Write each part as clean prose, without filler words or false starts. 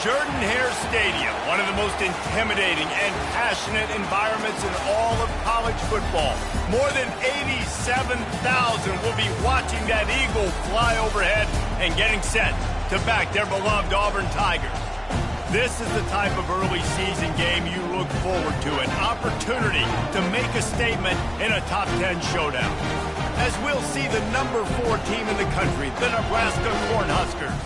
Jordan-Hare Stadium, one of the most intimidating and passionate environments in all of college football. More than 87,000 will be watching that eagle fly overhead and getting set to back their beloved Auburn Tigers. This is the type of early season game you look forward to, an opportunity to make a statement in a top 10 showdown. As we'll see the number 4 team in the country, the Nebraska Cornhuskers,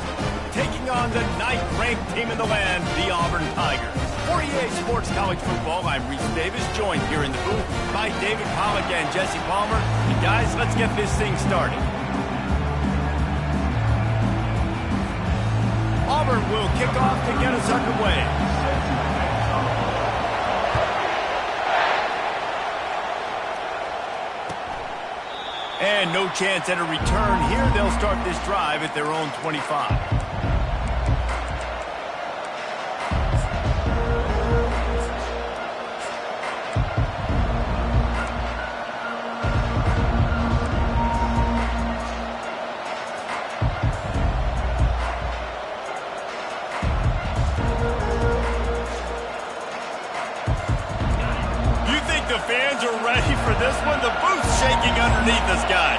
taking on the 9th-ranked team in the land, the Auburn Tigers. For EA Sports College Football, I'm Reese Davis, joined here in the booth by David Pollack and Jesse Palmer. And guys, let's get this thing started. Auburn will kick off to get us underway. And no chance at a return here. They'll start this drive at their own 25. The fans are ready for this one. The booth's shaking underneath us, guys.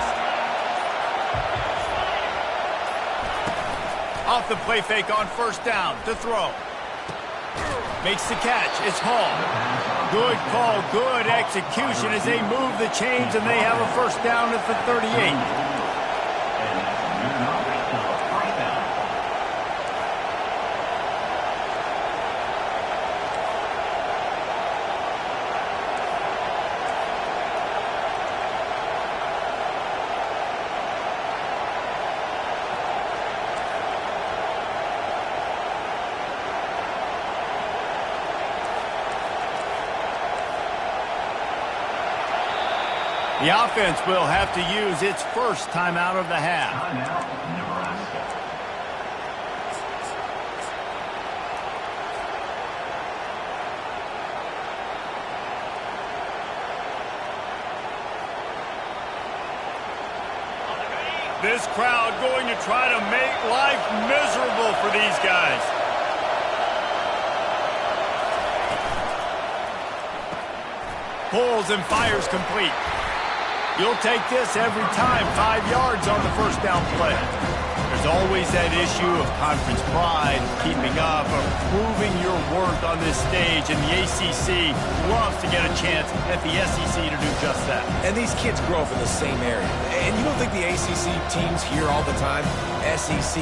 Off the play fake on first down to throw. Makes the catch. It's Hall. Good call, good execution as they move the chains and they have a first down at the 38. The offense will have to use its first timeout of the half. This crowd going to try to make life miserable for these guys. Pulls and fires complete. You'll take this every time. 5 yards on the first down play. There's always that issue of conference pride, keeping up, or proving your worth on this stage, and the ACC loves to get a chance at the SEC to do just that. And these kids grow up in the same area. And you don't think the ACC teams hear all the time? SEC,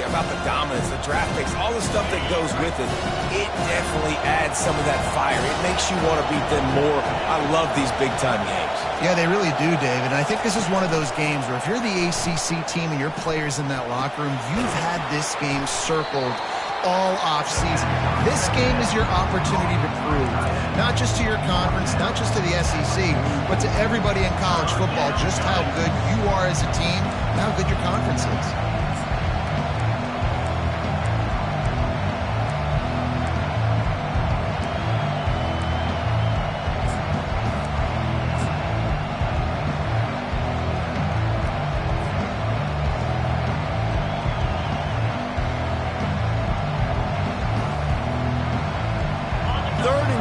about the dominance, the draft picks, all the stuff that goes with it. It definitely adds some of that fire. It makes you want to beat them more. I love these big-time games. Yeah, they really do, David. And I think this is one of those games where if you're the ACC team and your players in that locker room, you've had this game circled all offseason. This game is your opportunity to prove, not just to your conference, not just to the SEC, but to everybody in college football, just how good you are as a team and how good your conference is.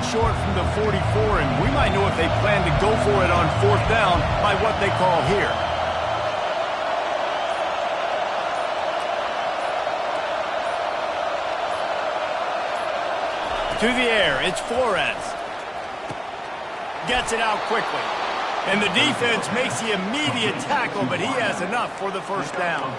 Short from the 44, and we might know if they plan to go for it on fourth down by what they call here. To the air, it's Flores. Gets it out quickly. And the defense makes the immediate tackle, but he has enough for the first down.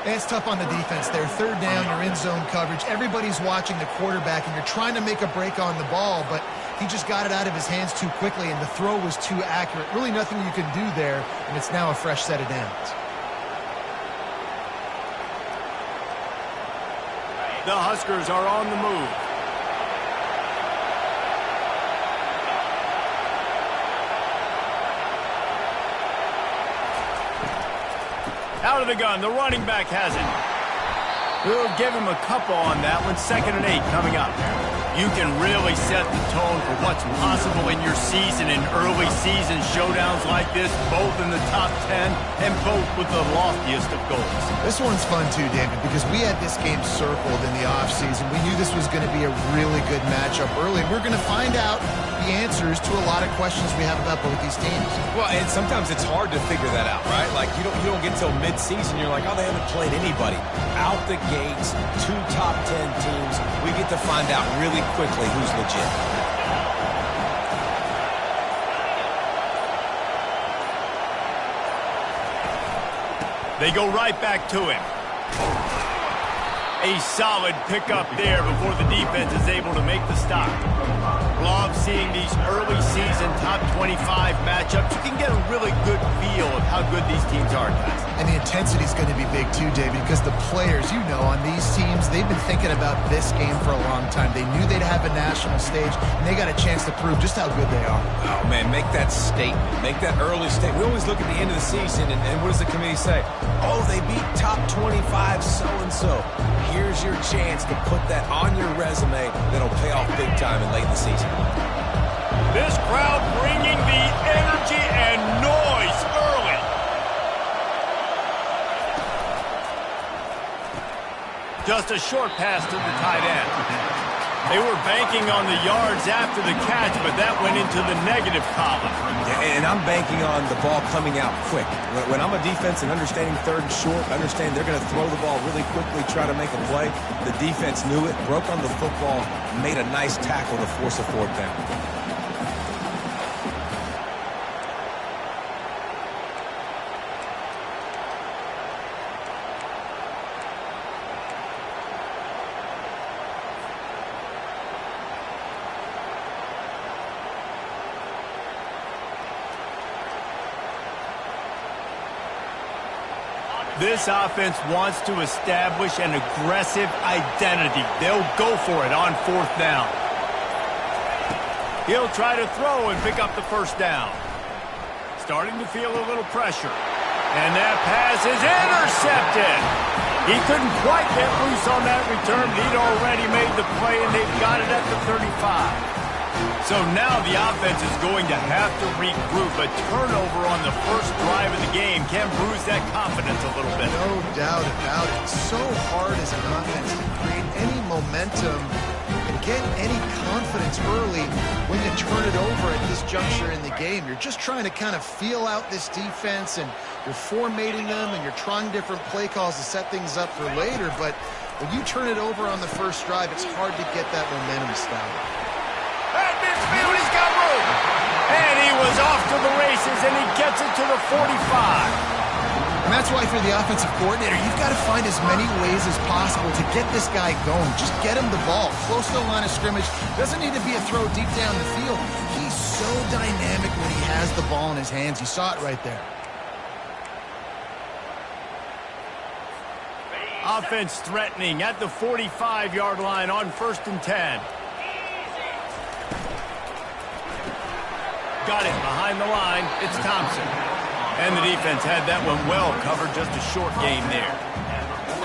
It's tough on the defense there. Third down, you're in zone coverage. Everybody's watching the quarterback, and you're trying to make a break on the ball, but he just got it out of his hands too quickly, and the throw was too accurate. Really nothing you can do there, and it's now a fresh set of downs. The Huskers are on the move. Out of the gun, the running back has it. We'll give him a couple on that one. 2nd and 8 coming up. You can really set the tone for what's possible in your season in early season showdowns like this, both in the top 10 and both with the loftiest of goals. This one's fun too, David, because we had this game circled in the offseason. We knew this was going to be a really good matchup early. We're going to find out the answers to a lot of questions we have about both these teams. Well, and sometimes it's hard to figure that out, right? Like, you don't get till mid-season, you're like, oh, they haven't played anybody. Out the gates, 2 top 10 teams, we get to find out really quickly who's legit. They go right back to him. A solid pickup there before the defense is able to make the stop. Love seeing these early season top 25 matchups. You can get a really good feel of how good these teams are, guys. And the intensity is going to be big too, David, because the players, you know, on these teams, they've been thinking about this game for a long time. They knew they'd have a national stage, and they got a chance to prove just how good they are. Oh, man, make that statement. Make that early statement. We always look at the end of the season, and what does the committee say? Oh, they beat top 25 so-and-so. Here's your chance to put that on your resume that'll pay off big time in late in the season. This crowd bringing the energy and noise early. Just a short pass to the tight end. They were banking on the yards after the catch, but that went into the negative column. And I'm banking on the ball coming out quick. When I'm a defense and understanding third and short, understand they're going to throw the ball really quickly, try to make a play. The defense knew it, broke on the football, made a nice tackle to force a 4th down. This offense wants to establish an aggressive identity. They'll go for it on 4th down. He'll try to throw and pick up the 1st down. Starting to feel a little pressure. And that pass is intercepted. He couldn't quite get loose on that return. He'd already made the play, and they've got it at the 35. So now the offense is going to have to regroup. A turnover on the first drive of the game can bruise that confidence a little bit. No doubt about it. It's so hard as an offense to create any momentum and get any confidence early when you turn it over at this juncture in the game. You're just trying to kind of feel out this defense, and you're formatting them, and you're trying different play calls to set things up for later. But when you turn it over on the first drive, it's hard to get that momentum started. At midfield, he's got room. And he was off to the races, and he gets it to the 45. And that's why for the offensive coordinator, you've got to find as many ways as possible to get this guy going. Just get him the ball close to the line of scrimmage. Doesn't need to be a throw deep down the field. He's so dynamic when he has the ball in his hands. You saw it right there. Offense threatening at the 45-yard line on 1st and 10. Got it behind the line. It's Thompson. And the defense had that one well covered. Just a short gain there.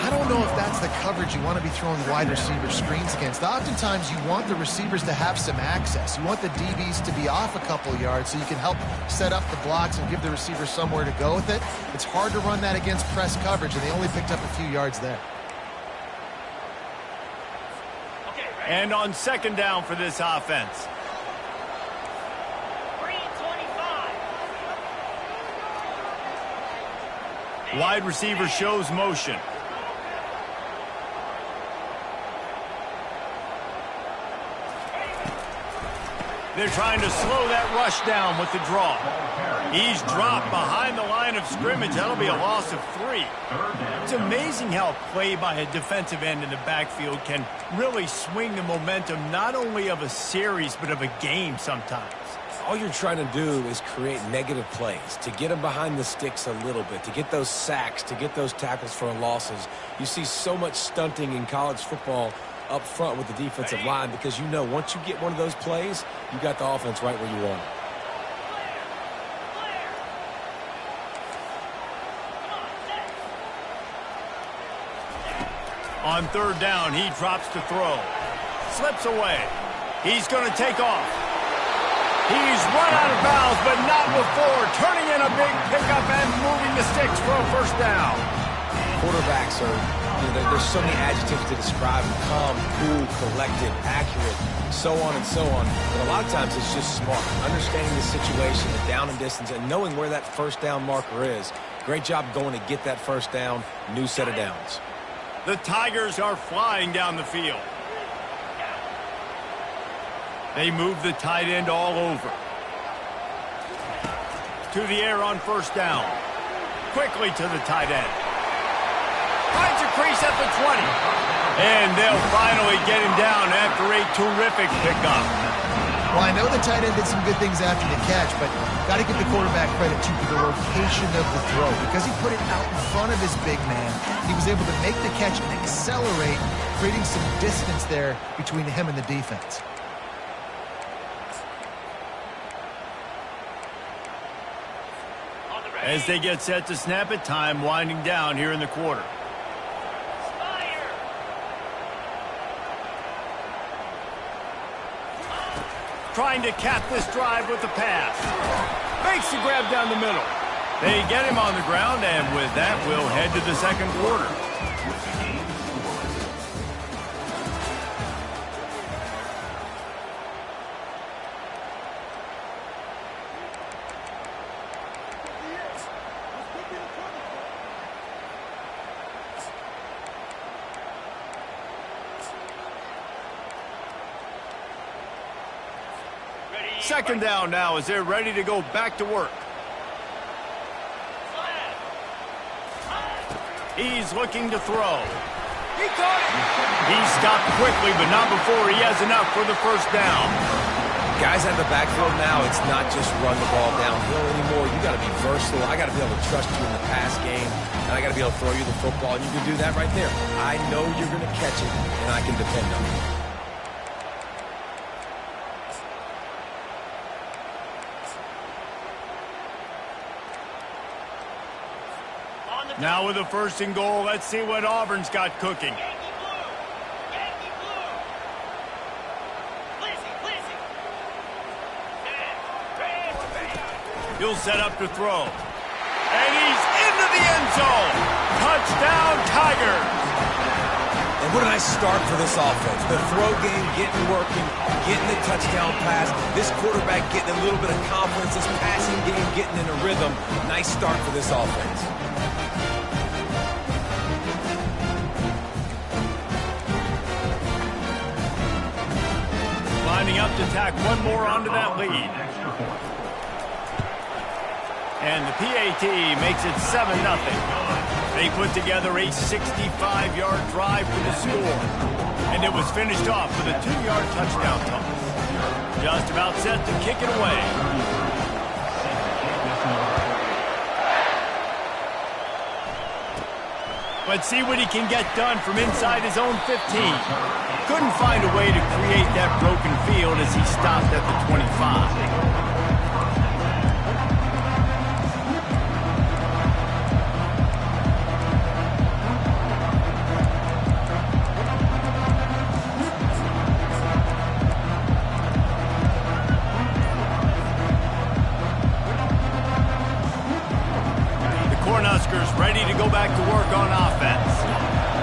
I don't know if that's the coverage you want to be throwing wide receiver screens against. Oftentimes you want the receivers to have some access. You want the DBs to be off a couple yards so you can help set up the blocks and give the receiver somewhere to go with it. It's hard to run that against press coverage, and they only picked up a few yards there. And on 2nd down for this offense. Wide receiver shows motion. They're trying to slow that rush down with the draw. He's dropped behind the line of scrimmage. That'll be a loss of 3. It's amazing how a play by a defensive end in the backfield can really swing the momentum not only of a series but of a game sometimes. All you're trying to do is create negative plays, to get them behind the sticks a little bit, to get those sacks, to get those tackles for losses. You see so much stunting in college football up front with the defensive line because you know once you get one of those plays, you got the offense right where you want it. On 3rd down, he drops to throw. Slips away. He's going to take off. He's run out of bounds, but not before turning in a big pickup and moving the sticks for a first down. Quarterbacks are, there's so many adjectives to describe them: calm, cool, collected, accurate, so on and so on. But a lot of times it's just smart, understanding the situation, the down and distance, and knowing where that first down marker is. Great job going to get that first down, new set of downs. The Tigers are flying down the field. They move the tight end all over. To the air on first down. Quickly to the tight end. Finds a crease at the 20. And they'll finally get him down after a terrific pickup. Well, I know the tight end did some good things after the catch, but got to give the quarterback credit to the location of the throw. Because he put it out in front of his big man, he was able to make the catch and accelerate, creating some distance there between him and the defense. As they get set to snap it, time winding down here in the quarter. Trying to cap this drive with the pass. Makes the grab down the middle. They get him on the ground, and with that, we'll head to the second quarter. Second down now as they're ready to go back to work. He's looking to throw. He caught it. He stopped quickly, but not before he has enough for the first down. Guys at the backfield now, it's not just run the ball downhill anymore. You got to be versatile. I got to be able to trust you in the pass game, and I got to be able to throw you the football, and you can do that right there. I know you're going to catch it, and I can depend on it. Now with a first and goal, let's see what Auburn's got cooking. He'll set up to throw. And he's into the end zone. Touchdown, Tigers. And what a nice start for this offense. The throw game getting working, getting the touchdown pass. This quarterback getting a little bit of confidence. This passing game getting in a rhythm. Nice start for this offense. Lining up to tack one more onto that lead. And the PAT makes it 7-0. They put together a 65-yard drive for the score. And it was finished off with a 2-yard touchdown toss. Just about set to kick it away. Let's see what he can get done from inside his own 15. Couldn't find a way to create that broken field as he stopped at the 25. Huskers ready to go back to work on offense.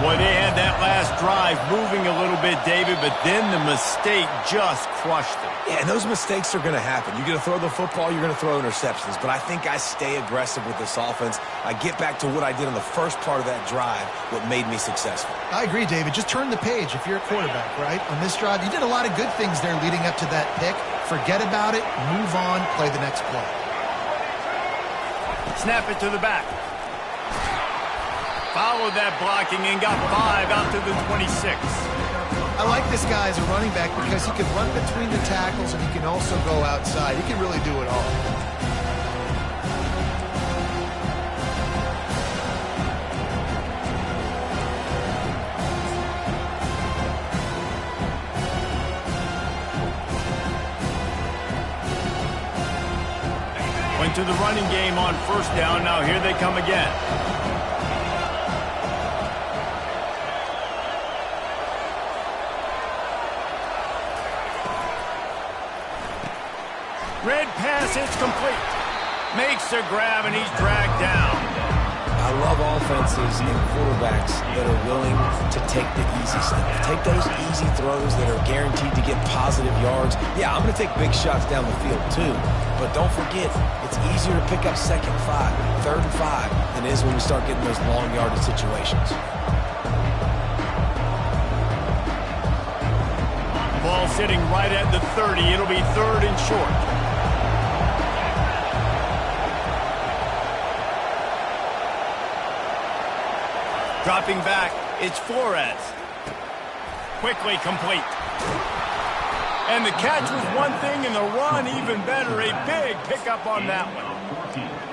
Boy, they had that last drive moving a little bit, David, but then the mistake just crushed them. Yeah, and those mistakes are going to happen. You're going to throw the football, you're going to throw interceptions, but I think I stay aggressive with this offense. I get back to what I did on the first part of that drive, what made me successful. I agree, David. Just turn the page if you're a quarterback, right? On this drive, you did a lot of good things there leading up to that pick. Forget about it, move on, play the next play. Snap it to the back. Followed that blocking and got 5 out to the 26. I like this guy as a running back because he can run between the tackles and he can also go outside. He can really do it all. Went to the running game on first down. Now here they come again. Red pass, it's complete. Makes the grab, and he's dragged down. I love offenses and quarterbacks that are willing to take the easy stuff. Take those easy throws that are guaranteed to get positive yards. Yeah, I'm going to take big shots down the field too. But don't forget, it's easier to pick up 2nd and 5, 3rd and 5 than it is when we start getting those long yardage situations. Ball sitting right at the 30. It'll be 3rd and short. Dropping back, it's Flores. Quickly complete. And the catch was one thing, and the run even better. A big pickup on that one.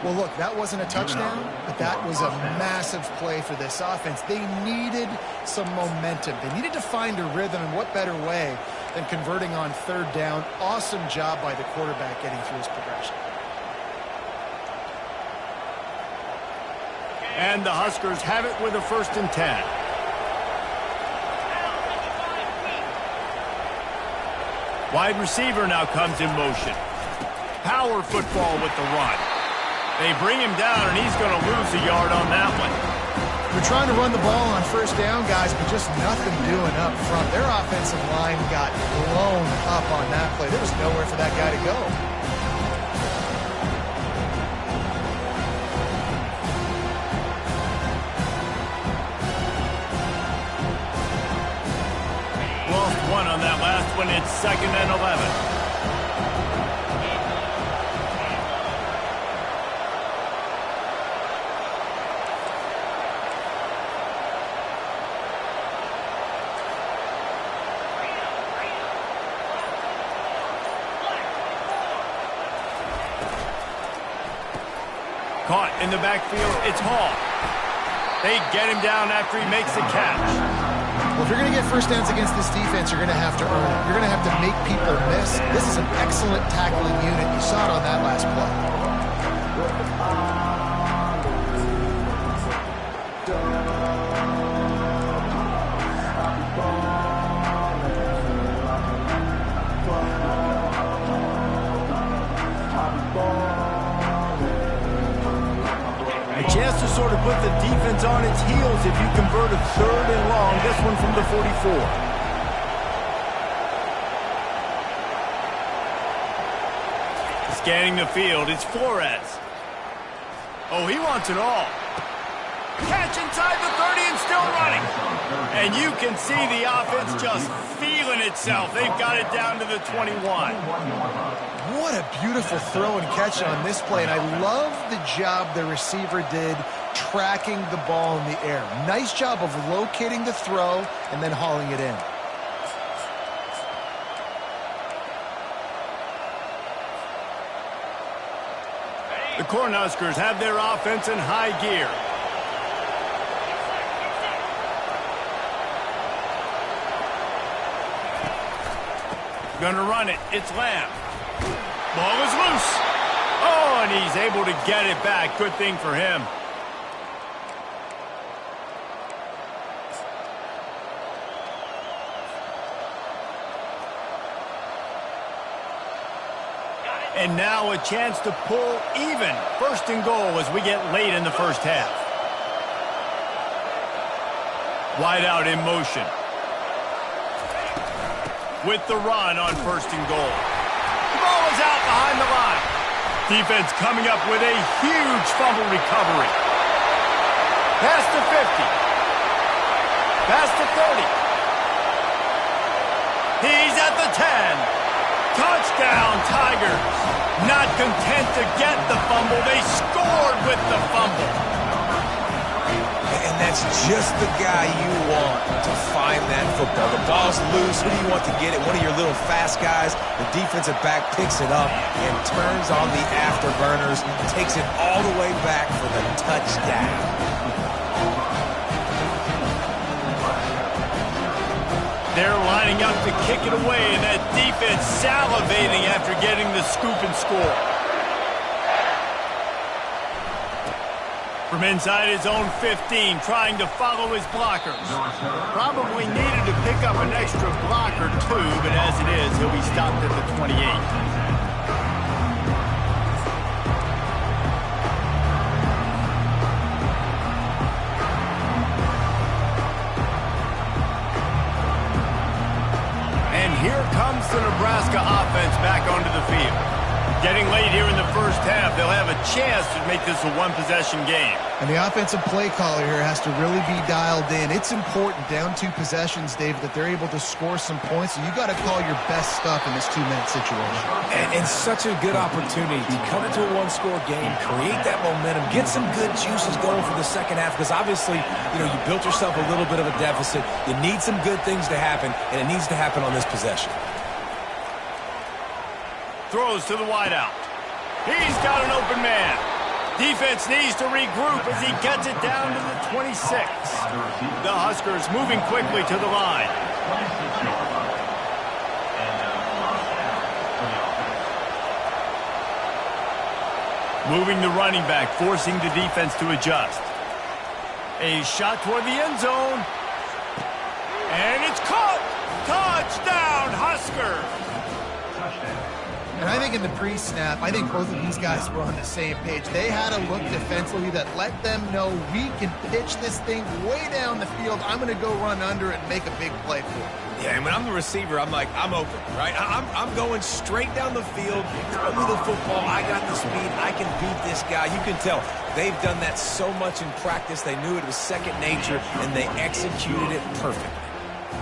Well, look, that wasn't a touchdown, but that was a massive play for this offense. They needed some momentum. They needed to find a rhythm, and what better way than converting on 3rd down. Awesome job by the quarterback getting through his progression. And the Huskers have it with a 1st and 10. Wide receiver now comes in motion. Power football with the run. They bring him down, and he's going to lose a yard on that one. They're trying to run the ball on 1st down, guys, but just nothing doing up front. Their offensive line got blown up on that play. There was nowhere for that guy to go. One on that last one. It's 2nd and 11. Caught in the backfield. It's Hall. They get him down after he makes the catch. Well, if you're going to get 1st downs against this defense, you're going to have to earn it. You're going to have to make people miss. This is an excellent tackling unit. You saw it on that last play. Chance to sort of put the defense on its heels if you convert a 3rd and long. This one from the 44. Scanning the field, it's Flores. Oh, he wants it all. Catch inside the 30 and still running. And you can see the offense just feeling itself. They've got it down to the 21. What a beautiful throw and catch on this play, and I love the job the receiver did tracking the ball in the air. Nice job of locating the throw and then hauling it in. The Cornhuskers have their offense in high gear. Gonna run it. It's Lamb. Ball is loose. Oh, and he's able to get it back. Good thing for him. And now a chance to pull even. 1st and goal as we get late in the 1st half. Wide out in motion. With the run on 1st and goal. The ball is out behind the line. Defense coming up with a huge fumble recovery. Past the 50. Past the 30. He's at the 10. Touchdown, Tigers. Not content to get the fumble, they scored with the fumble. And that's just the guy you want to find that football. The ball's loose. Who do you want to get it? One of your little fast guys. The defensive back picks it up and turns on the afterburners. Takes it all the way back for the touchdown. They're lining up to kick it away, and that defense salivating after getting the scoop and score. From inside his own 15, trying to follow his blockers. Probably needed to pick up an extra block or two, but as it is, he'll be stopped at the 28. Getting late here in the first half, they'll have a chance to make this a one-possession game. And the offensive play caller here has to really be dialed in. It's important, down 2 possessions, David, that they're able to score some points. So you got to call your best stuff in this 2-minute situation. And such a good opportunity to come into a one-score game, create that momentum, get some good juices going for the second half, because obviously, you know, you built yourself a little bit of a deficit. You need some good things to happen, and it needs to happen on this possession. Throws to the wideout. He's got an open man. Defense needs to regroup as he gets it down to the 26. The Huskers moving quickly to the line. Moving the running back, forcing the defense to adjust. A shot toward the end zone. And it's caught! Touchdown, Huskers! And I think in the pre-snap, I think both of these guys were on the same page. They had a look defensively that let them know we can pitch this thing way down the field. I'm going to go run under it and make a big play for it. Yeah, and when I'm the receiver, I'm like, I'm open, right? I'm going straight down the field. Throw me the football. I got the speed. I can beat this guy. You can tell they've done that so much in practice. They knew it was second nature, and they executed it perfectly.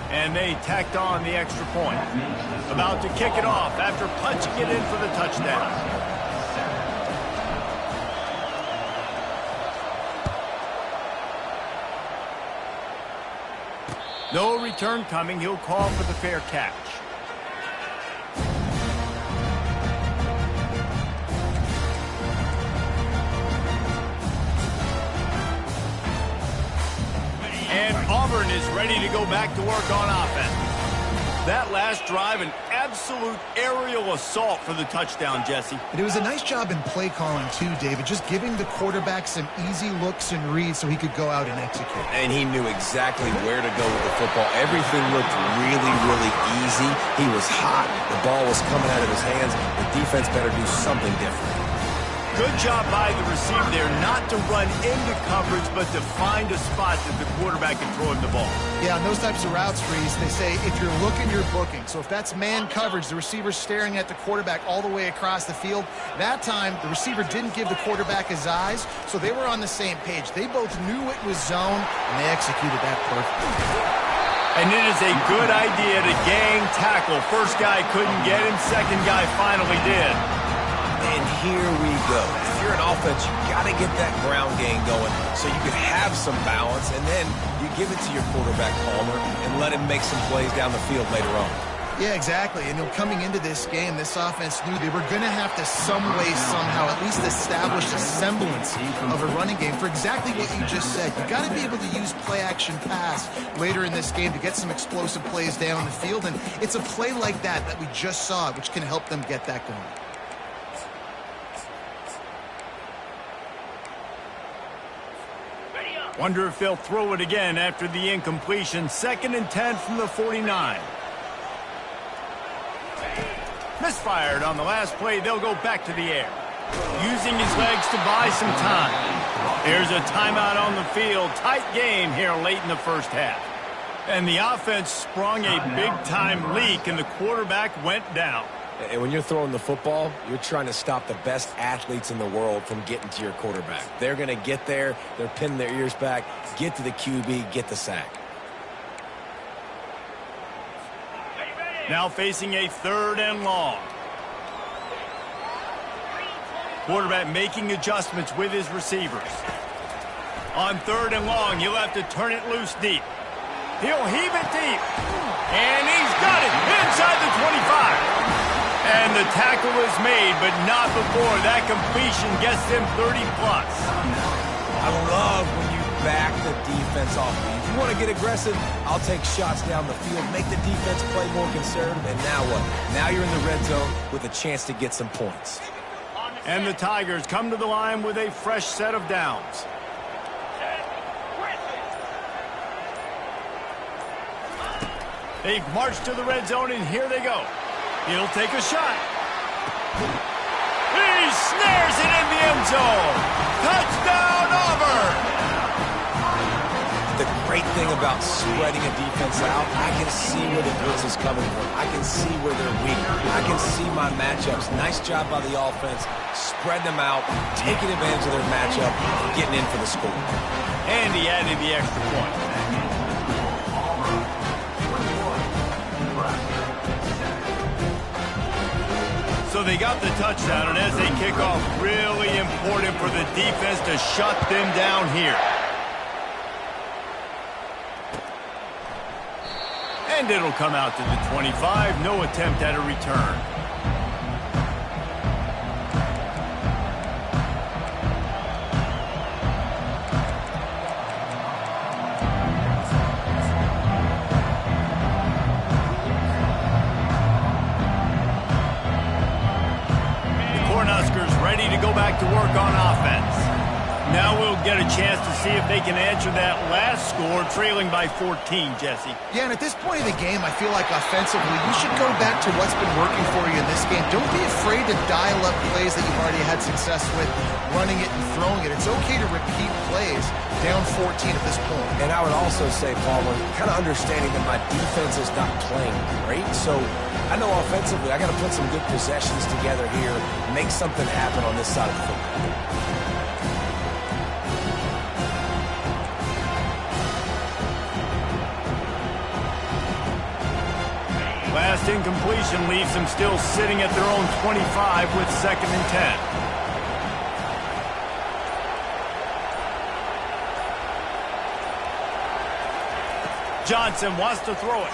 And they tacked on the extra point. About to kick it off after punching it in for the touchdown. No return coming. He'll call for the fair catch. And Auburn is ready to go back to work on offense. That last drive, an absolute aerial assault for the touchdown, Jesse. And it was a nice job in play calling too, David, just giving the quarterback some easy looks and reads so he could go out and execute. And he knew exactly where to go with the football. Everything looked really, really easy. He was hot. The ball was coming out of his hands. The defense better do something different. Good job by the receiver there not to run into coverage, but to find a spot that the quarterback can throw him the ball. Yeah, on those types of routes, Reese, they say if you're looking, you're booking. So if that's man coverage, the receiver's staring at the quarterback all the way across the field. That time, the receiver didn't give the quarterback his eyes, so they were on the same page. They both knew it was zone, and they executed that perfectly. And it is a good idea to gang tackle. First guy couldn't get him, second guy finally did. And here we go. If you're an offense, you got to get that ground game going so you can have some balance, and then you give it to your quarterback, Palmer, and let him make some plays down the field later on. Yeah, exactly. And coming into this game, this offense knew they were going to have to some way, somehow, at least establish a semblance of a running game for exactly what you just said. You got to be able to use play-action pass later in this game to get some explosive plays down the field, and it's a play like that we just saw, which can help them get that going. Wonder if they'll throw it again after the incompletion. 2nd and 10 from the 49. Misfired on the last play. They'll go back to the air. Using his legs to buy some time. There's a timeout on the field. Tight game here late in the first half. And the offense sprung a big-time leak, and the quarterback went down. And when you're throwing the football, you're trying to stop the best athletes in the world from getting to your quarterback. They're going to get there. They're pinning their ears back, get to the QB, get the sack. Now facing a 3rd and long. Quarterback making adjustments with his receivers. On 3rd and long, he'll have to turn it loose deep. He'll heave it deep. And he's got it inside the 25. And the tackle is made, but not before that completion gets them 30-plus. I love when you back the defense off. If you want to get aggressive, I'll take shots down the field, make the defense play more conservative, and now what? Now you're in the red zone with a chance to get some points. And the Tigers come to the line with a fresh set of downs. They march to the red zone, and here they go. He'll take a shot. He snares it in the end zone. Touchdown, Auburn! The great thing about spreading a defense out. I can see where the blitz is coming from. I can see where they're weak. I can see my matchups. Nice job by the offense. Spread them out, taking advantage of their matchup, getting in for the score. And he added the extra point. So they got the touchdown, and as they kick off, really important for the defense to shut them down here. And it'll come out to the 25. No attempt at a return. Huskers ready to go back to work on offense. Now we'll get a chance to see if they can answer that last score, trailing by 14, Jesse. Yeah, and at this point of the game, I feel like offensively, you should go back to what's been working for you in this game. Don't be afraid to dial up plays that you've already had success with, running it and throwing it. It's okay to repeat plays down 14 at this point. And I would also say, Palmer, kind of understanding that my defense is not playing great, so I know offensively I got to put some good possessions together here, make something happen on this side of the football. Last incompletion leaves them still sitting at their own 25 with 2nd and 10. Johnson wants to throw it.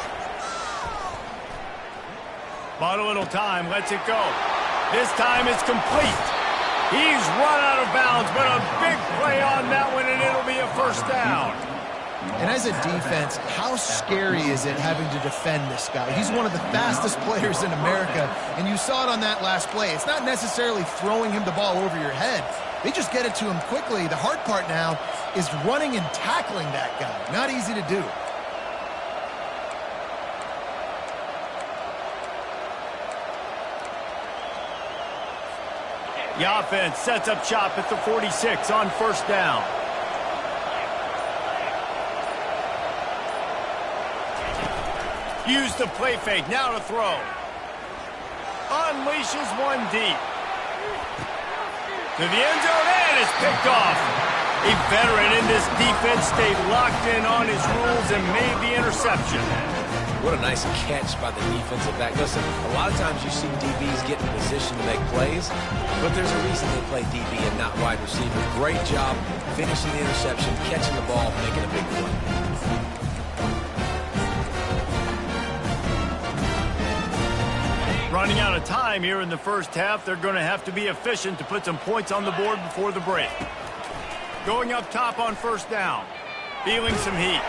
Bought a little time, lets it go. This time it's complete. He's run out of bounds, but a big play on that one, and it'll be a first down. And as a defense, how scary is it having to defend this guy? He's one of the fastest players in America, and you saw it on that last play. It's not necessarily throwing him the ball over your head. They just get it to him quickly. The hard part now is running and tackling that guy. Not easy to do. The offense sets up shop at the 46 on first down. Use the play fake, now to throw. Unleashes one deep. To the end zone, and it's picked off. A veteran in this defense stayed locked in on his rules and made the interception. What a nice catch by the defensive back. Listen, a lot of times you see DBs get in position to make plays, but there's a reason they play DB and not wide receiver. Great job finishing the interception, catching the ball, making a big play. Running out of time here in the first half. They're going to have to be efficient to put some points on the board before the break. Going up top on first down. Feeling some heat.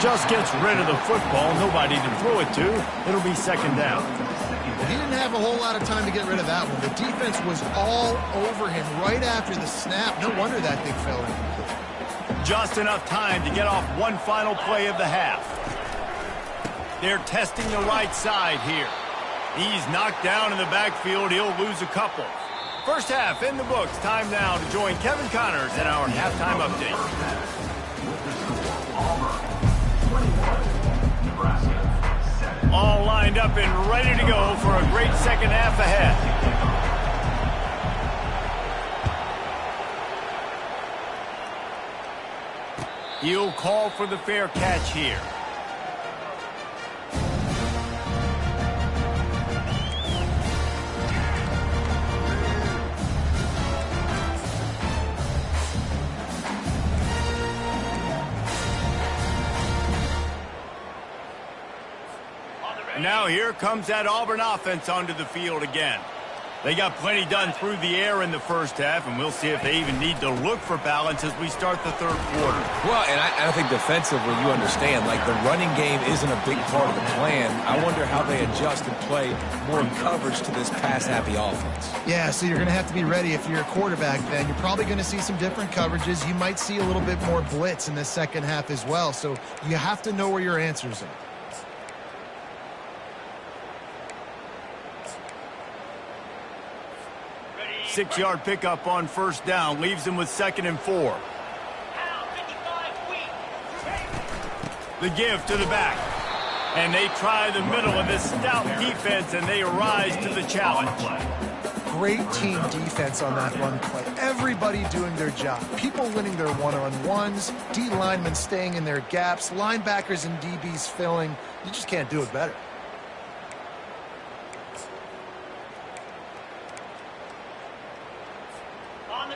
Just gets rid of the football. Nobody to throw it to. It'll be 2nd down. He didn't have a whole lot of time to get rid of that one. The defense was all over him right after the snap. No wonder that thing fell in. Just enough time to get off one final play of the half. They're testing the right side here. He's knocked down in the backfield. He'll lose a couple. First half in the books. Time now to join Kevin Connors in our halftime update. All lined up and ready to go for a great second half ahead. He'll call for the fair catch here. Now here comes that Auburn offense onto the field again. They got plenty done through the air in the first half, and we'll see if they even need to look for balance as we start the third quarter. Well, and I think defensively, you understand, like the running game isn't a big part of the plan. I wonder how they adjust and play more coverage to this pass-happy offense. Yeah, so you're going to have to be ready if you're a quarterback then. You're probably going to see some different coverages. You might see a little bit more blitz in the second half as well, so you have to know where your answers are. Six-yard pickup on first down. Leaves him with 2nd and 4. The give to the back. And they try the middle of this stout defense, and they rise to the challenge. Great team defense on that run play. Everybody doing their job. People winning their one-on-ones, D linemen staying in their gaps, linebackers and DBs filling. You just can't do it better.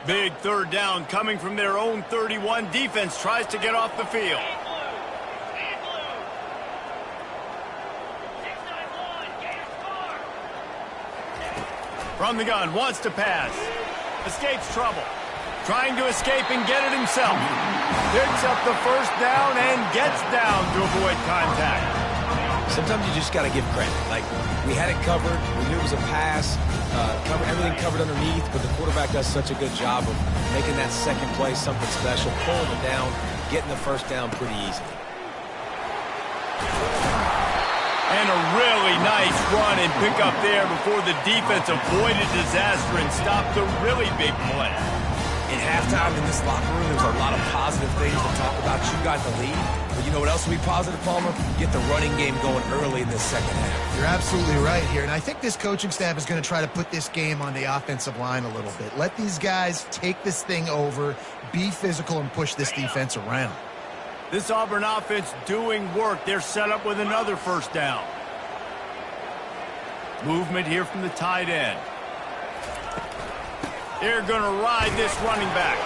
Big third down coming from their own 31. Defense tries to get off the field. From the gun, wants to pass. Escapes trouble. Trying to escape and get it himself. Picks up the first down and gets down to avoid contact. Sometimes you just got to give credit. Like, we had it covered. We knew it was a pass. Everything covered underneath, but the quarterback does such a good job of making that second play something special, pulling it down, getting the first down pretty easily. And a really nice run and pick up there before the defense avoided disaster and stopped a really big play. In halftime in this locker room, there's a lot of positive things to talk about. You got the lead, but you know what else will be positive, Palmer? Get the running game going early in this second half. You're absolutely right here, and I think this coaching staff is going to try to put this game on the offensive line a little bit. Let these guys take this thing over, be physical, and push this defense around. This Auburn offense doing work. They're set up with another first down. Movement here from the tight end. They're going to ride this running back.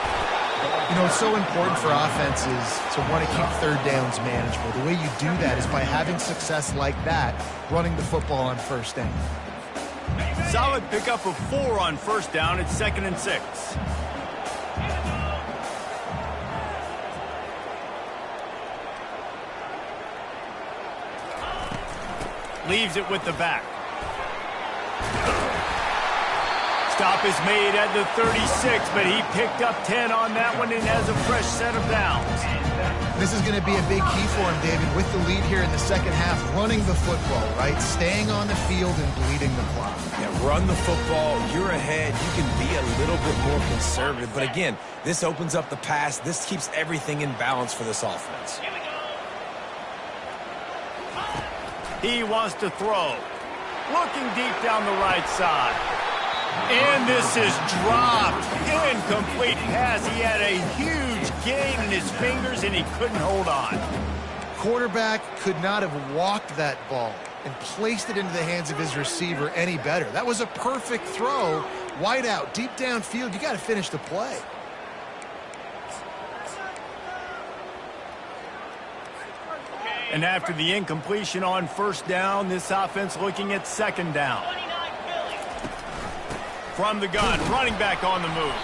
You know, it's so important for offenses to want to keep third downs manageable. The way you do that is by having success like that, running the football on first down. Solid pickup of 4 on first down. It's 2nd and 6. Leaves it with the back. Stop is made at the 36, but he picked up 10 on that one and has a fresh set of downs. This is going to be a big key for him, David, with the lead here in the second half, running the football, right? Staying on the field and bleeding the clock. Yeah, run the football. You're ahead. You can be a little bit more conservative. But again, this opens up the pass. This keeps everything in balance for this offense. He wants to throw. Looking deep down the right side. And this is dropped. Incomplete pass. He had a huge gain in his fingers, and he couldn't hold on. Quarterback could not have walked that ball and placed it into the hands of his receiver any better. That was a perfect throw. Wide out, deep downfield. You got to finish the play. And after the incompletion on first down, this offense looking at second down. From the gun, running back on the move.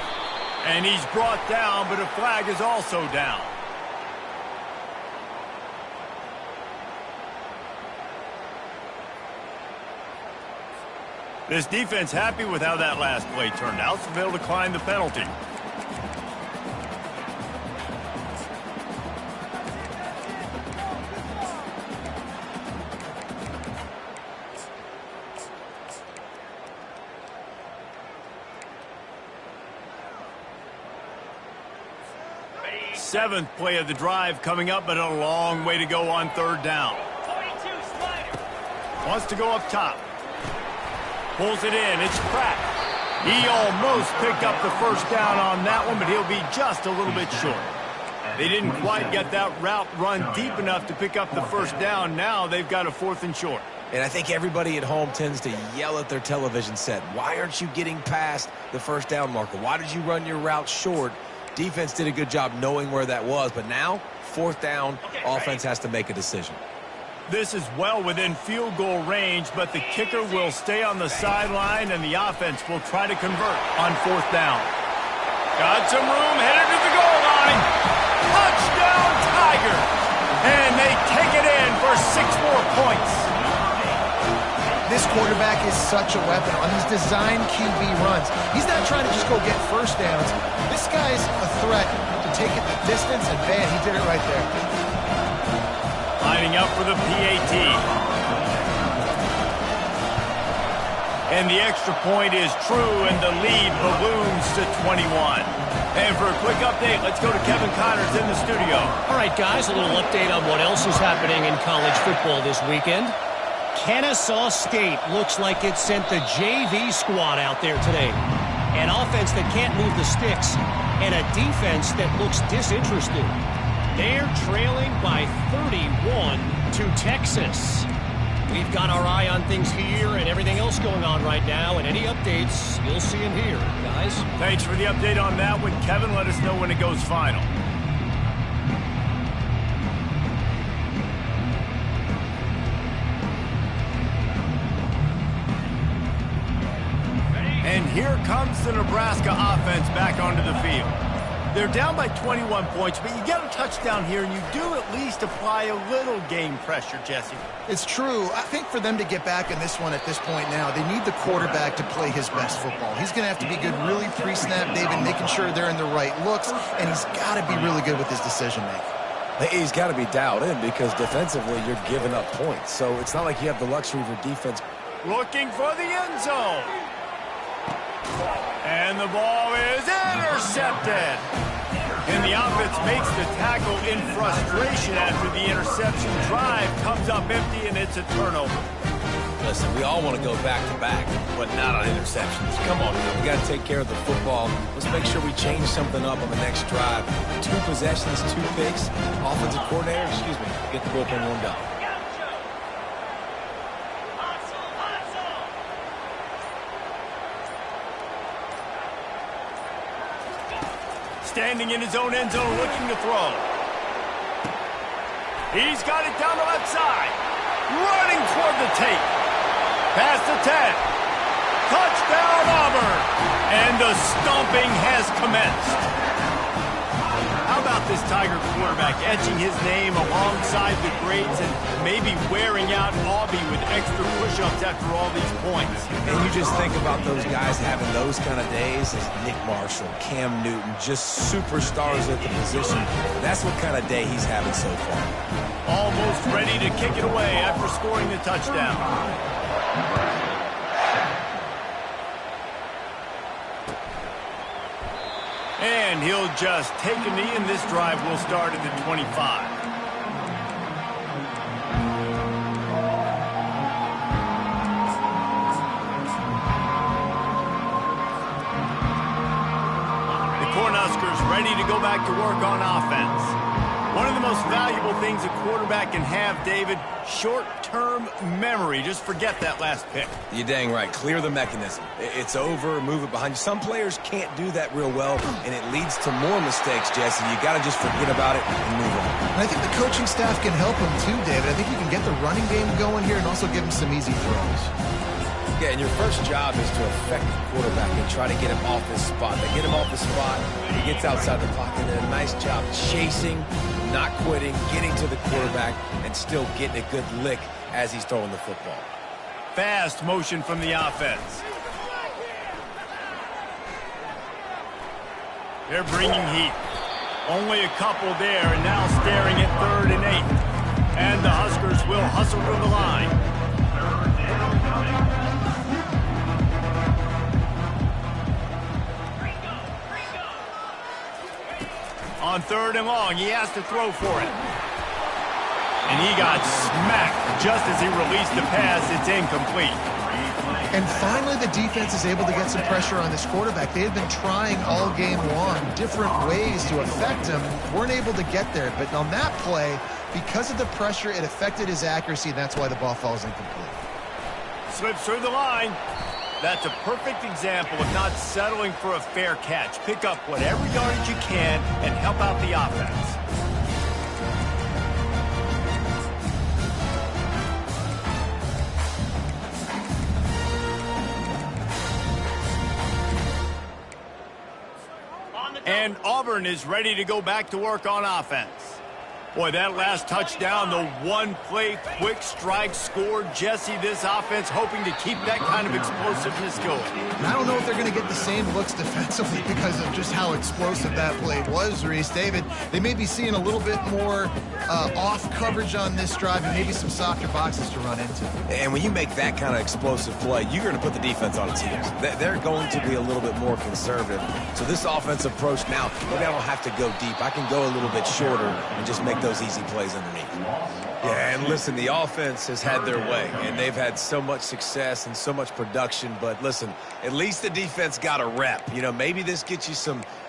And he's brought down, but a flag is also down. This defense happy with how that last play turned out, so they'll decline the penalty. Seventh play of the drive coming up, but a long way to go on third down. Wants to go up top. Pulls it in. It's Pratt. He almost picked up the first down on that one, but he'll be just a little bit short. They didn't quite get that route run deep enough to pick up the first down. Now they've got a 4th and short. And I think everybody at home tends to yell at their television set. Why aren't you getting past the first down marker? Why did you run your route short? Defense did a good job knowing where that was, but now, 4th down, offense has to make a decision. This is well within field goal range, but the kicker will stay on the sideline, and the offense will try to convert on 4th down. Got some room, headed to the goal line. Touchdown, Tiger! And they take it in for 6 more points. This quarterback is such a weapon on these design QB runs. He's not trying to just go get first downs. This guy's a threat to take it the distance, and man, he did it right there. Lining up for the PAT. And the extra point is true, and the lead balloons to 21. And for a quick update, let's go to Kevin Connors in the studio. All right, guys, a little update on what else is happening in college football this weekend. Kennesaw State looks like it sent the JV squad out there today. An offense that can't move the sticks and a defense that looks disinterested. They're trailing by 31 to Texas. We've got our eye on things here and everything else going on right now, and any updates, you'll see them here, guys. Thanks for the update on that one. Kevin, let us know when it goes final. And here comes the Nebraska offense back onto the field. They're down by 21 points, but you get a touchdown here, and you do at least apply a little game pressure, Jesse. It's true. I think for them to get back in this one at this point now, they need the quarterback to play his best football. He's going to have to be good really pre-snap, David, making sure they're in the right looks, and he's got to be really good with his decision-making. He's got to be dialed in because defensively you're giving up points. So it's not like you have the luxury for defense. Looking for the end zone. And the ball is intercepted. And the offense makes the tackle in frustration after the interception. Drive comes up empty, and it's a turnover. Listen, we all want to go back-to-back, but not on interceptions. Come on, man. We got to take care of the football. Let's make sure we change something up on the next drive. 2 possessions, 2 picks. Offensive coordinator, get the bullpen warmed up. Standing in his own end zone, looking to throw. He's got it down the left side. Running toward the tape. Past the 10. Touchdown, Auburn. And the stomping has commenced. How about this Tiger quarterback etching his name alongside the greats and maybe wearing out Aubie with extra push-ups after all these points? And you just think about those guys having those kind of days as Nick Marshall, Cam Newton, just superstars at the position. That's what kind of day he's having so far. Almost ready to kick it away after scoring the touchdown. And he'll just take a knee, and this drive will start at the 25. The Cornhuskers ready to go back to work on offense. One of the most valuable things a quarterback can have, David, short-term memory. Just forget that last pick. You're dang right. Clear the mechanism. It's over, move it behind you. Some players can't do that real well, and it leads to more mistakes, Jesse. You got to just forget about it and move on. And I think the coaching staff can help him too, David. I think you can get the running game going here and also give him some easy throws. Yeah, and your first job is to affect the quarterback and try to get him off his spot. They get him off the spot, he gets outside the pocket, and a nice job chasing, not quitting, getting to the quarterback, and still getting a good lick as he's throwing the football. Fast motion from the offense. They're bringing heat. Only a couple there, and now staring at 3rd and 8. And the Huskers will hustle to the line. On 3rd and long, he has to throw for it. And he got smacked just as he released the pass. It's incomplete. And finally, the defense is able to get some pressure on this quarterback. They had been trying all game long different ways to affect him. Weren't able to get there. But on that play, because of the pressure, it affected his accuracy, and that's why the ball falls incomplete. Slips through the line. That's a perfect example of not settling for a fair catch. Pick up whatever yardage you can and help out the offense. And Auburn is ready to go back to work on offense. Boy, that last touchdown, the one-play quick strike scored. Jesse, this offense hoping to keep that kind of explosiveness going. And I don't know if they're going to get the same looks defensively because of just how explosive that play was, Reese. David, they may be seeing a little bit more off coverage on this drive and maybe some softer boxes to run into. And when you make that kind of explosive play, you're going to put the defense on its heels. They're going to be a little bit more conservative. So this offensive approach now, maybe I don't have to go deep. I can go a little bit shorter and just make those easy plays underneath. Yeah, and listen, the offense has had their way, and they've had so much success and so much production. But listen, at least the defense got a rep. You know, maybe this gets you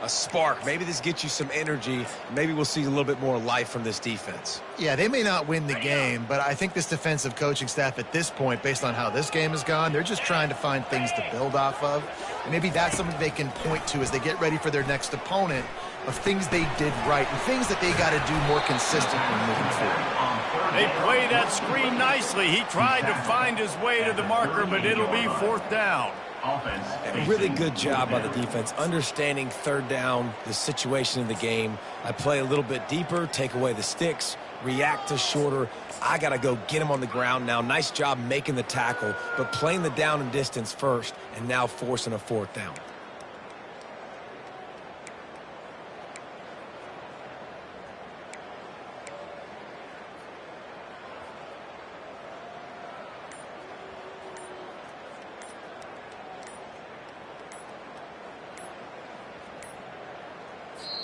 a spark. Maybe this gets you some energy. Maybe we'll see a little bit more life from this defense. Yeah, they may not win the game, but I think this defensive coaching staff at this point, based on how this game has gone, they're just trying to find things to build off of. And maybe that's something they can point to as they get ready for their next opponent, of things they did right and things that they got to do more consistently moving forward. They play that screen nicely. He tried to find his way to the marker, but it'll be 4th down. A really good job by the defense, understanding 3rd down, the situation of the game. I play a little bit deeper, take away the sticks, react to shorter. I got to go get him on the ground now. Nice job making the tackle, but playing the down and distance first and now forcing a 4th down.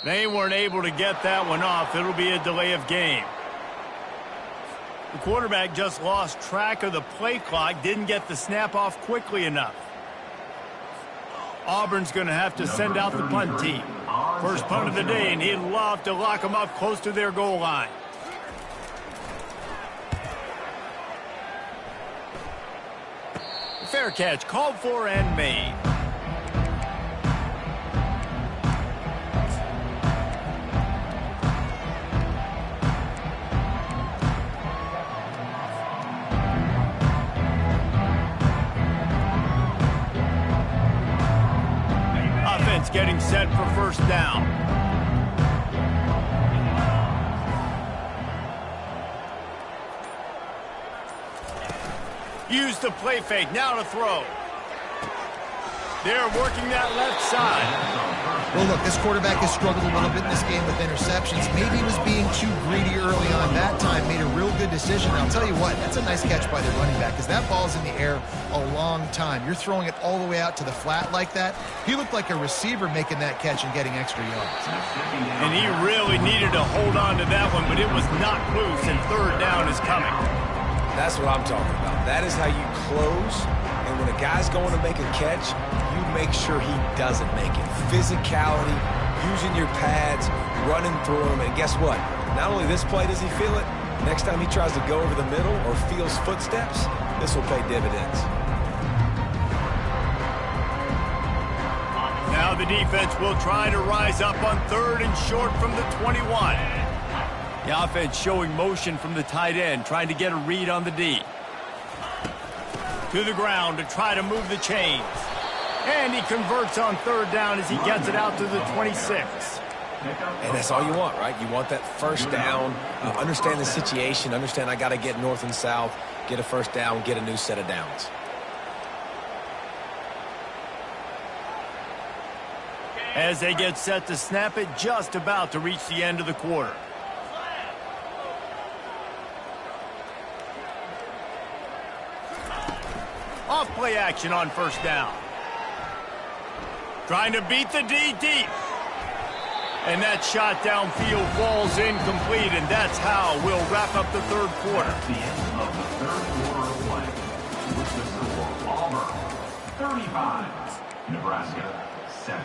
They weren't able to get that one off. It'll be a delay of game. The quarterback just lost track of the play clock, didn't get the snap off quickly enough. Auburn's going to have to send out the punt team. First punt of the day, and he'd love to lock them up close to their goal line. Fair catch, called for and made. Getting set for 1st down. Use the play fake. Now to throw. They're working that left side. Well, look, this quarterback has struggled a little bit in this game with interceptions. Maybe he was being too greedy early on. That time made a real good decision. I'll tell you what, that's a nice catch by the running back because that ball's in the air a long time. You're throwing it all the way out to the flat like that. He looked like a receiver making that catch and getting extra yards. And he really needed to hold on to that one, but it was not loose, and 3rd down is coming. That's what I'm talking about. That is how you close. And when a guy's going to make a catch, you make sure he doesn't make it. Physicality, using your pads, running through him. And guess what? Not only this play does he feel it, next time he tries to go over the middle or feels footsteps, this will pay dividends. Now the defense will try to rise up on 3rd and short from the 21. The offense showing motion from the tight end, trying to get a read on the D. To the ground to try to move the chains. And he converts on 3rd down as he gets it out to the 26. And that's all you want, right? You want that 1st down, understand the situation, understand I got to get north and south, get a 1st down, get a new set of downs. As they get set to snap it, just about to reach the end of the quarter. Off play action on 1st down. Trying to beat the D deep. And that shot downfield falls incomplete, and that's how we'll wrap up the 3rd quarter. The end of the 3rd quarter of play. With the score, Auburn 35, Nebraska 7.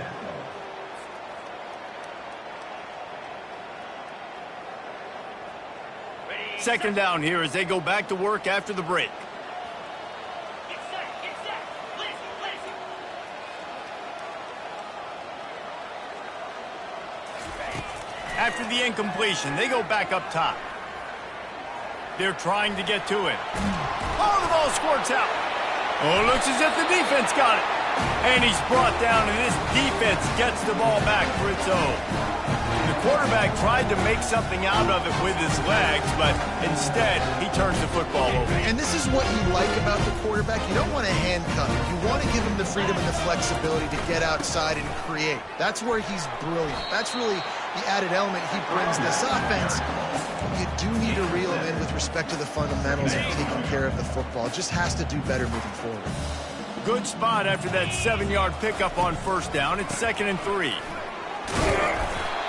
Second down here as they go back to work after the break. After the incompletion, they go back up top. They're trying to get to it. Oh, the ball squirts out. Oh, looks as if the defense got it. And he's brought down, and this defense gets the ball back for its own. The quarterback tried to make something out of it with his legs, but instead, he turns the football over. And this is what you like about the quarterback. You don't want to handcuff him. You want to give him the freedom and the flexibility to get outside and create. That's where he's brilliant. That's really the added element he brings this offense. You do need to reel him in with respect to the fundamentals of taking care of the football. Just has to do better moving forward. Good spot after that 7-yard pickup on first down. It's 2nd and 3.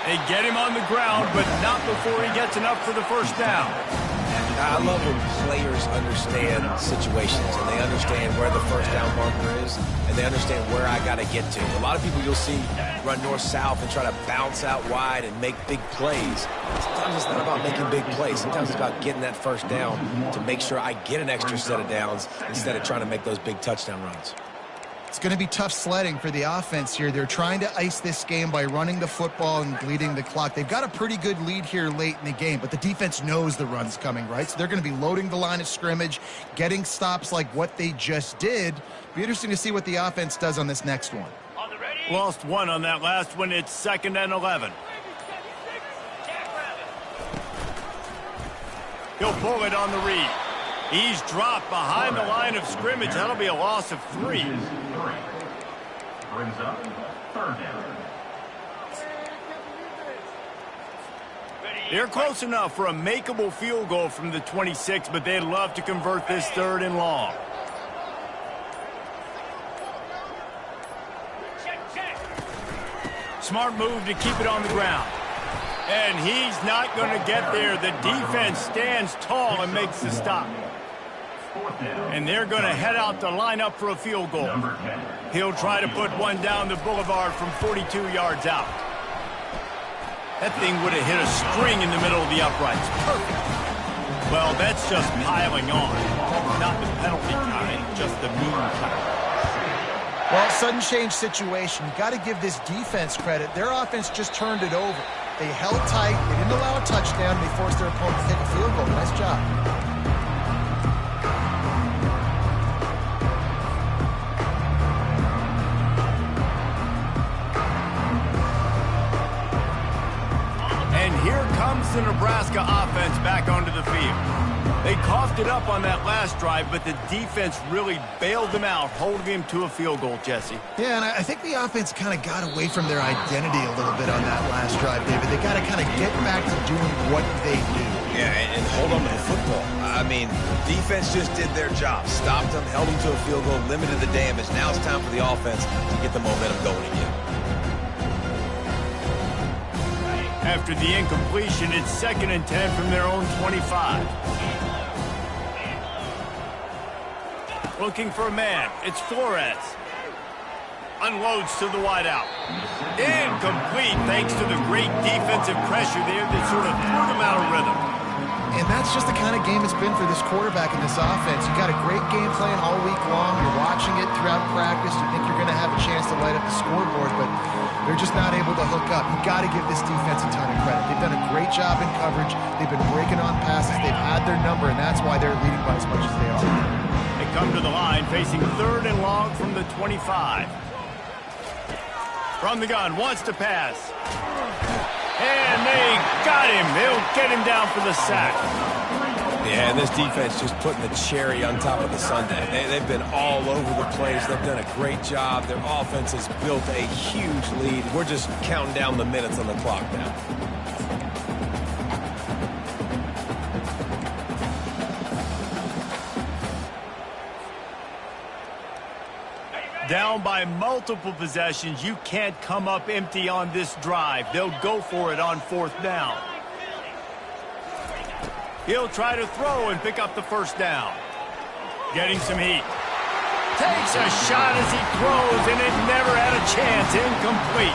They get him on the ground, but not before he gets enough for the first down. I love when players understand situations and they understand where the first down marker is and they understand where I got to get to. A lot of people you'll see run north-south and try to bounce out wide and make big plays. Sometimes it's not about making big plays. Sometimes it's about getting that first down to make sure I get an extra set of downs instead of trying to make those big touchdown runs. It's going to be tough sledding for the offense here. They're trying to ice this game by running the football and bleeding the clock. They've got a pretty good lead here late in the game, but the defense knows the run's coming, right? So they're going to be loading the line of scrimmage, getting stops like what they just did. Be interesting to see what the offense does on this next one. Lost one on that last one. It's 2nd and 11. He'll pull it on the read. He's dropped behind the line of scrimmage. That'll be a loss of 3. Brings up 3rd down. They're close enough for a makeable field goal from the 26, but they'd love to convert this 3rd and long. Smart move to keep it on the ground. And he's not going to get there. The defense stands tall and makes the stop. And they're going to head out to line up for a field goal. He'll try to put one down the boulevard from 42 yards out. That thing would have hit a string in the middle of the uprights. Perfect. Well, that's just piling on. Not the penalty kind, just the mean kind. Well, sudden change situation. You got to give this defense credit. Their offense just turned it over. They held tight. They didn't allow a touchdown. They forced their opponent to take a field goal. Nice job. And here comes the Nebraska offense back onto the field. They coughed it up on that last drive, but the defense really bailed them out, holding him to a field goal, Jesse. Yeah, and I think the offense kind of got away from their identity a little bit on that last drive, David. They got to kind of get back to doing what they do. Yeah, and hold on to the football. I mean, defense just did their job. Stopped them, held them to a field goal, limited the damage. Now it's time for the offense to get the momentum going again. After the incompletion, it's 2nd and 10 from their own 25. Looking for a man. It's Flores. Unloads to the wideout. Incomplete thanks to the great defensive pressure there that sort of threw them out of rhythm. And that's just the kind of game it's been for this quarterback in this offense. You got a great game plan all week long. You're watching it throughout practice. You think you're going to have a chance to light up the scoreboard, but they're just not able to hook up. You got to give this defense a ton of credit. They've done a great job in coverage. They've been breaking on passes. They've had their number, and that's why they're leading by as much as they are. They come to the line facing 3rd and long from the 25. From the gun, wants to pass. And they got him. They'll get him down for the sack. Yeah, and this defense just putting the cherry on top of the sundae. They've been all over the place. They've done a great job. Their offense has built a huge lead. We're just counting down the minutes on the clock now. Down by multiple possessions, you can't come up empty on this drive. They'll go for it on 4th down. He'll try to throw and pick up the first down. Getting some heat. Takes a shot as he throws, and it never had a chance. Incomplete.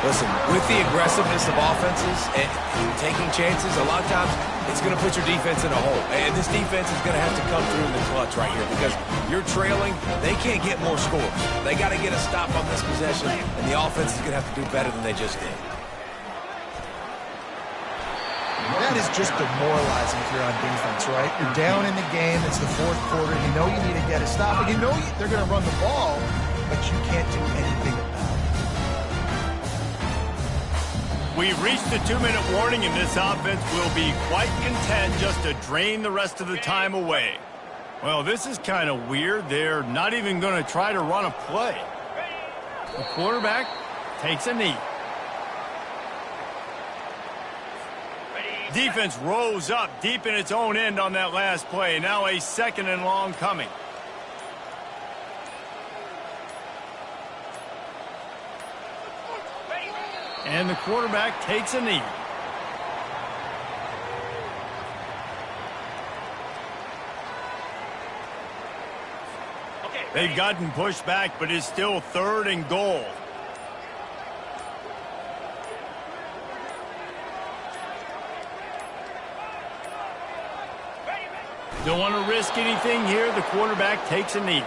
Listen, with the aggressiveness of offenses and taking chances, a lot of times it's going to put your defense in a hole. And this defense is going to have to come through in the clutch right here because you're trailing. They can't get more scores. They got to get a stop on this possession, and the offense is going to have to do better than they just did. That is just demoralizing if you're on defense, right? You're down in the game. It's the 4th quarter. You know you need to get a stop. And you know they're going to run the ball. but you can't do anything about it. We've reached the 2-minute warning, and this offense will be quite content just to drain the rest of the time away. Well, this is kind of weird. They're not even going to try to run a play. The quarterback takes a knee. Defense rose up deep in its own end on that last play. Now a 2nd and long coming. And the quarterback takes a knee. They've gotten pushed back, but it's still 3rd and goal. Don't want to risk anything here. The quarterback takes a knee.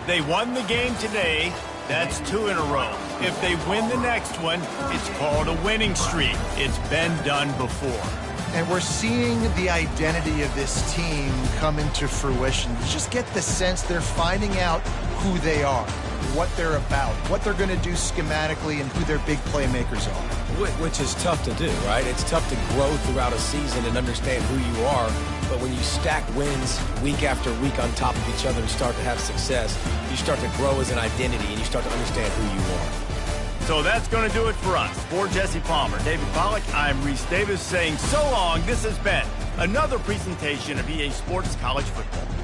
They won the game today. That's 2 in a row. If they win the next one, it's called a winning streak. It's been done before. And we're seeing the identity of this team come into fruition. You just get the sense they're finding out who they are, what they're about, what they're going to do schematically, and who their big playmakers are. Which is tough to do, right? It's tough to grow throughout a season and understand who you are. But when you stack wins week after week on top of each other and start to have success, you start to grow as an identity and you start to understand who you are. So that's going to do it for us. For Jesse Palmer, David Pollack, I'm Reese Davis saying so long. This has been another presentation of EA Sports College Football.